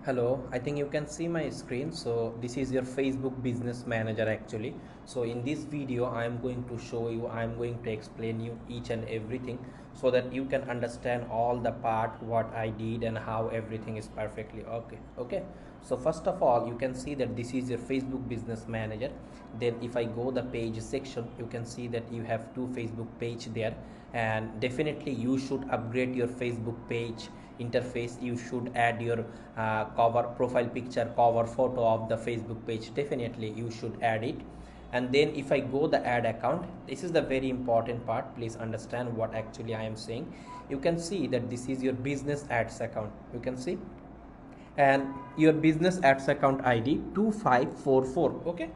Hello, I think you can see my screen. So this is your Facebook Business Manager actually. So in this video, I am going to show you, I am going to explain you each and everything so that you can understand all the part, what I did and how everything is perfectly okay. So first of all, you can see that this is your Facebook Business Manager. Then if I go the page section, you can see that you have two Facebook page there, and definitely you should upgrade your Facebook page interface. You should add your cover profile picture, cover photo of the Facebook page. Definitely you should add it. And then if I go the add account, this is the very important part. Please understand what actually I am saying. You can see that this is your business ads account, you can see, and your business ads account ID 2544. Okay,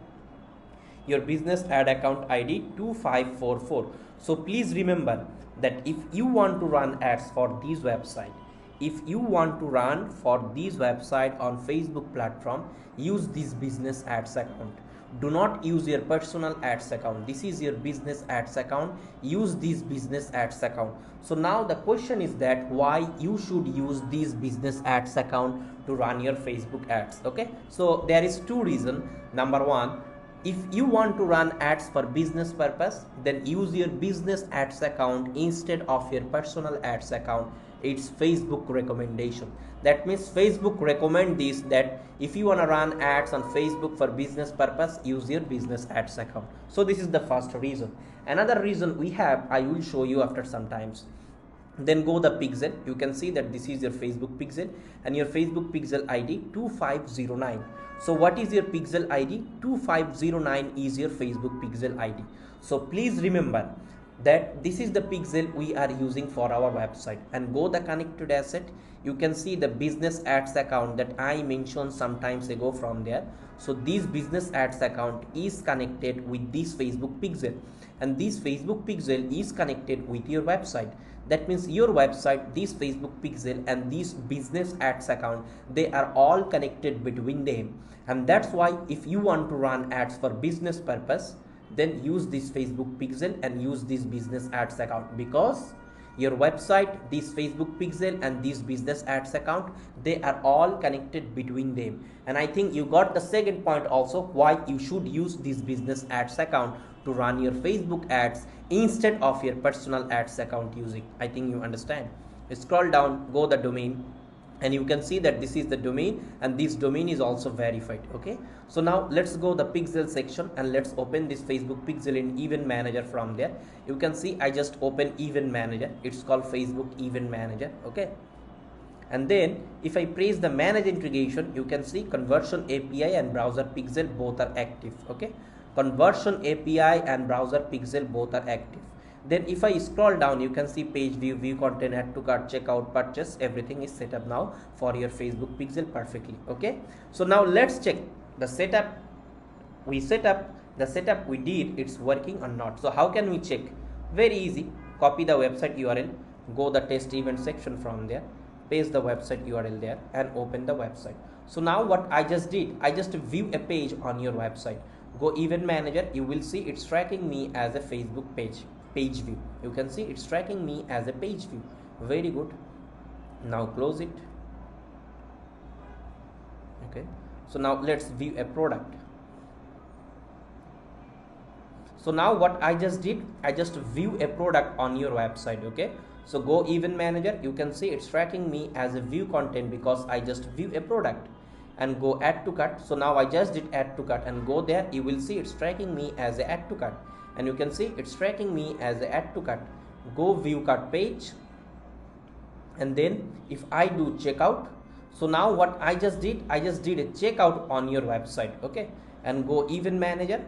your business ad account ID 2544. So please remember that if you want to run ads for this website, if you want to run for this website on Facebook platform, use this business ads account. Do not use your personal ads account. This is your business ads account. Use this business ads account. So now the question is that why you should use this business ads account to run your Facebook ads. Okay, so there is two reasons. Number one, if you want to run ads for business purpose, then use your business ads account instead of your personal ads account. It's Facebook recommendation. That means Facebook recommend this, that if you want to run ads on Facebook for business purpose, use your business ads account. So this is the first reason. Another reason we have, I will show you after some times. Then go the pixel. You can see that this is your Facebook pixel and your Facebook pixel ID 2509. So what is your pixel ID? 2509 is your Facebook pixel ID. So please remember that this is the pixel we are using for our website. And go the connected asset. You can see the business ads account that I mentioned some times ago from there. So this business ads account is connected with this Facebook pixel, and this Facebook pixel is connected with your website. That means your website, this Facebook pixel and this business ads account, they are all connected between them. And that's why if you want to run ads for business purpose, then use this Facebook pixel and use this business ads account, because your website, this Facebook pixel and this business ads account, they are all connected between them. And I think you got the second point also, why you should use this business ads account to run your Facebook ads instead of your personal ads account using. I think you understand. Scroll down, go the domain, and you can see that this is the domain and this domain is also verified. Okay, so now let's go the pixel section and let's open this Facebook pixel in event manager. From there you can see I just open event manager. It's called Facebook event manager. Okay, and then if I press the manage integration, you can see conversion API and browser pixel both are active. Okay, conversion API and browser pixel both are active. Then if I scroll down, you can see page view, view content, add to cart, checkout, purchase, everything is set up now for your Facebook pixel perfectly. Okay, so now let's check the setup. We set up the setup we did, it's working or not. So how can we check? Very easy. Copy the website URL, go the test event section. From there paste the website URL there and open the website. So now what I just did, I just view a page on your website. Go event manager, you will see it's tracking me as a Facebook page view. You can see it's tracking me as a page view. Very good. Now close it. Okay, so now let's view a product. So now what I just did, I just view a product on your website. Okay, so go event manager, you can see it's tracking me as a view content because I just view a product. And go add to cart. So now I just did add to cart and go there, you will see it's tracking me as a add to cart, and you can see it's tracking me as a add to cart. Go view cart page, and then if I do checkout, so now what I just did a checkout on your website. Okay, and go event manager,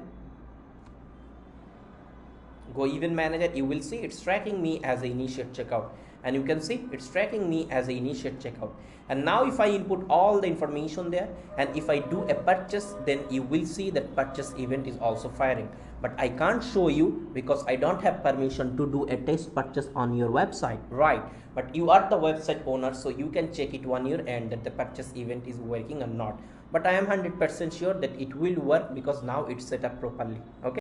you will see it's tracking me as a initiate checkout, and you can see it's tracking me as a initiate checkout. And now if I input all the information there and if I do a purchase, then you will see that purchase event is also firing. But I can't show you because I don't have permission to do a test purchase on your website, right? But you are the website owner, so you can check it on your end that the purchase event is working or not. But I am 100% sure that it will work because now it's set up properly. Okay.